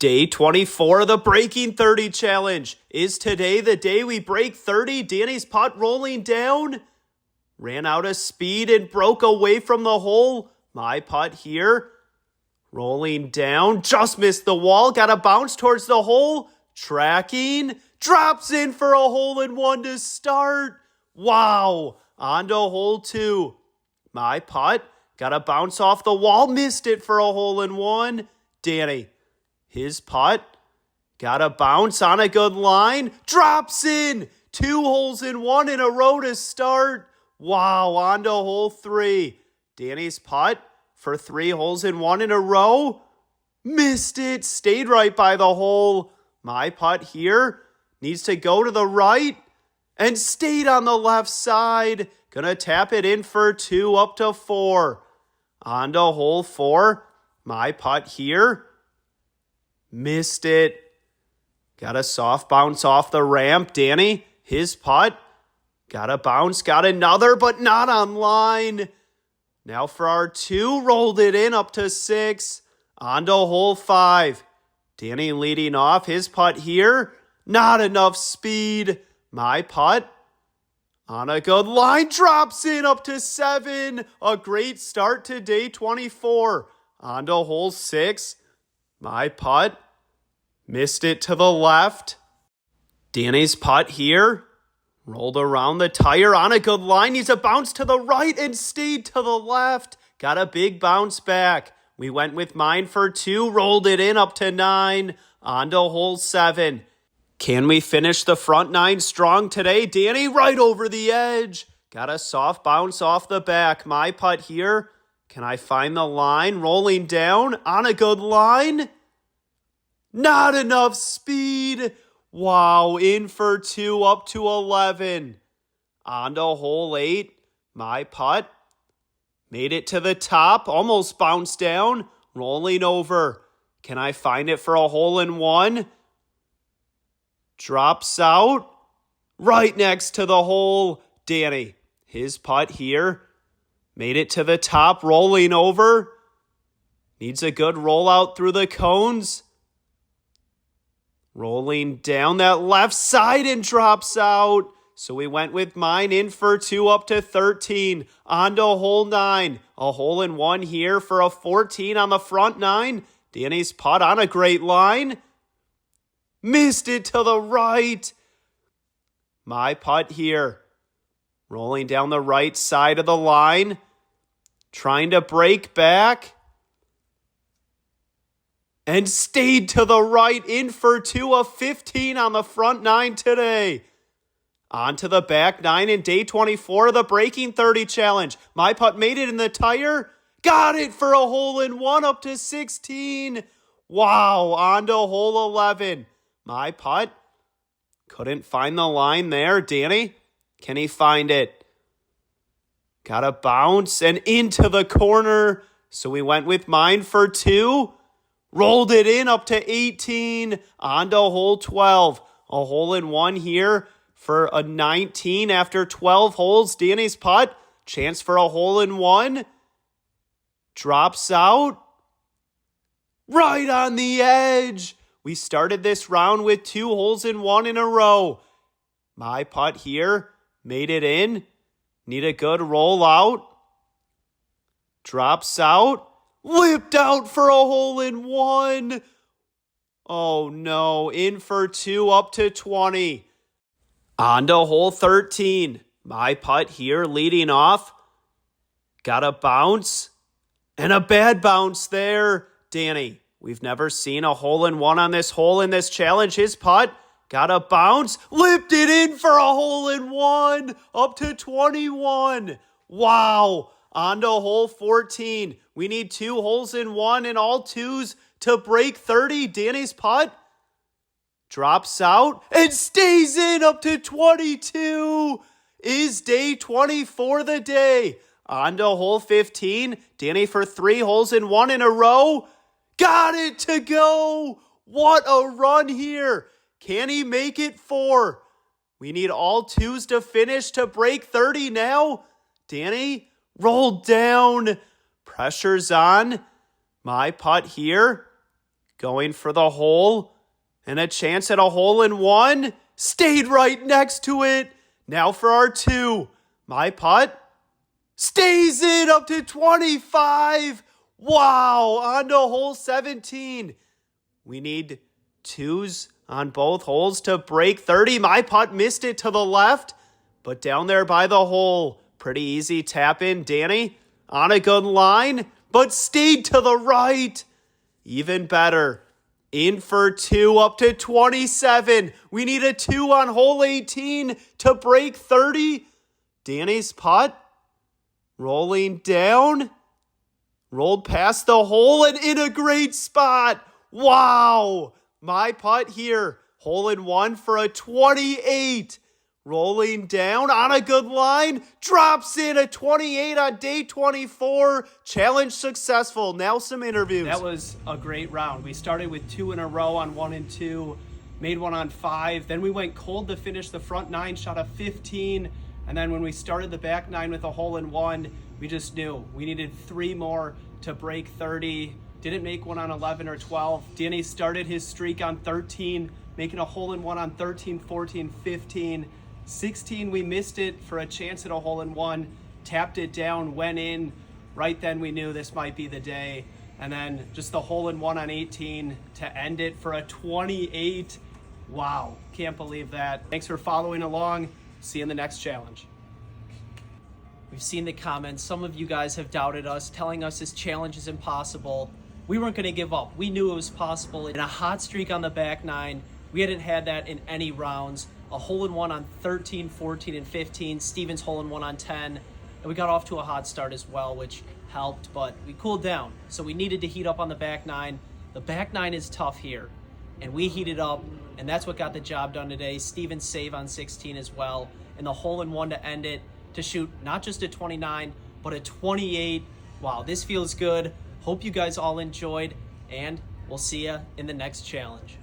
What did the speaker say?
Day 24 of the Breaking 30 Challenge. Is today the day we break 30? Danny's putt rolling down. Ran out of speed and broke away from the hole. My putt here. Rolling down. Just missed the wall. Got a bounce towards the hole. Tracking. Drops in for a hole-in-one to start. Wow. On to hole 2. My putt. Got a bounce off the wall. Missed it for a hole-in-one. Danny. His putt, got a bounce on a good line, drops in, 2 holes in 1 in a row to start. Wow, on to hole 3. Danny's putt for 3 holes in 1 in a row, missed it, stayed right by the hole. My putt here needs to go to the right and stayed on the left side. Gonna tap it in for 2 up to 4. On to hole 4. My putt here. Missed it. Got a soft bounce off the ramp. Danny, his putt. Got a bounce, got another, but not on line. Now for our 2, rolled it in up to 6. On to hole 5. Danny leading off. His putt here. Not enough speed. My putt. On a good line. Drops in up to 7. A great start to day 24. On to hole 6. My putt. Missed it to the left. Danny's putt here. Rolled around the tire on a good line. He's a bounce to the right and stayed to the left. Got a big bounce back. We went with mine for 2. Rolled it in up to 9. On to hole 7. Can we finish the front 9 strong today? Danny right over the edge. Got a soft bounce off the back. My putt here. Can I find the line? Rolling down on a good line. Not enough speed. Wow, in for 2 up to 11. On to hole 8. My putt. Made it to the top. Almost bounced down. Rolling over. Can I find it for a hole-in-one? Drops out. Right next to the hole. Danny. His putt here. Made it to the top. Rolling over. Needs a good rollout through the cones. Rolling down that left side and drops out. So we went with mine in for 2 up to 13. On to hole 9. A hole-in-one here for a 14 on the front 9. Danny's putt on a great line. Missed it to the right. My putt here. Rolling down the right side of the line. Trying to break back. And stayed to the right, in for 2 of 15 on the front 9 today. On to the back 9 in day 24 of the Breaking 30 Challenge. My putt made it in the tire. Got it for a hole-in-one up to 16. Wow, on to hole 11. My putt. Couldn't find the line there. Danny, can he find it? Got a bounce and into the corner. So we went with mine for 2. Rolled it in up to 18. On to hole 12. A hole-in-one here for a 19 after 12 holes. Danny's putt. Chance for a hole-in-one. Drops out. Right on the edge. We started this round with 2 holes in 1 in a row. My putt here. Made it in. Need a good rollout. Drops out. Whipped out for a hole-in-one. Oh no, in for 2 up to 20. On to hole 13. My putt here leading off. Got a bounce. And a bad bounce there. Danny, we've never seen a hole-in-one on this hole in this challenge. His putt got a bounce. Lipped it in for a hole-in-one. Up to 21. Wow. On to hole 14. We need 2 holes in 1 and all 2s to break 30. Danny's putt drops out and stays in up to 22. Is day 24 the day? On to hole 15. Danny for 3 holes in 1 in a row. Got it to go. What a run here. Can he make it 4? We need all 2s to finish to break 30 now. Danny rolled down. Pressure's on. My putt here. going for the hole, and a chance at a hole-in-one. Stayed right next to it. Now for our 2. My putt stays in up to 25. Wow, on to hole 17. We need 2s on both holes to break 30. My putt missed it to the left, but down there by the hole. Pretty easy tap in. Danny on a good line, but stayed to the right. Even better. In for 2 up to 27. We need a 2 on hole 18 to break 30. Danny's putt rolling down. Rolled past the hole and in a great spot. Wow. My putt here. Hole-in-one for a 28. Rolling down on a good line. Drops in a 28 on day 24. Challenge successful. Now some interviews. That was a great round. We started with 2 in a row on 1 and 2. Made one on 5. Then we went cold to finish the front 9. Shot a 15. And then when we started the back 9 with a hole-in-one, we just knew we needed 3 more to break 30. Didn't make one on 11 or 12. Danny started his streak on 13, making a hole-in-one on 13, 14, 15. 16, we missed it for a chance at a hole-in-one. Tapped it down, went in. Right then we knew this might be the day. And then just the hole-in-one on 18 to end it for a 28. Wow, can't believe that. Thanks for following along. See you in the next challenge. We've seen the comments. Some of you guys have doubted us, telling us this challenge is impossible. We weren't going to give up. We knew it was possible. In a hot streak on the back 9, we hadn't had that in any rounds. A hole-in-one on 13, 14, and 15. Steven's hole-in-one on 10. And we got off to a hot start as well, which helped, but we cooled down. So we needed to heat up on the back 9. The back 9 is tough here, and we heated up, and that's what got the job done today. Steven's save on 16 as well, and the hole-in-one to end it, to shoot not just a 29, but a 28. Wow, this feels good. Hope you guys all enjoyed, and we'll see you in the next challenge.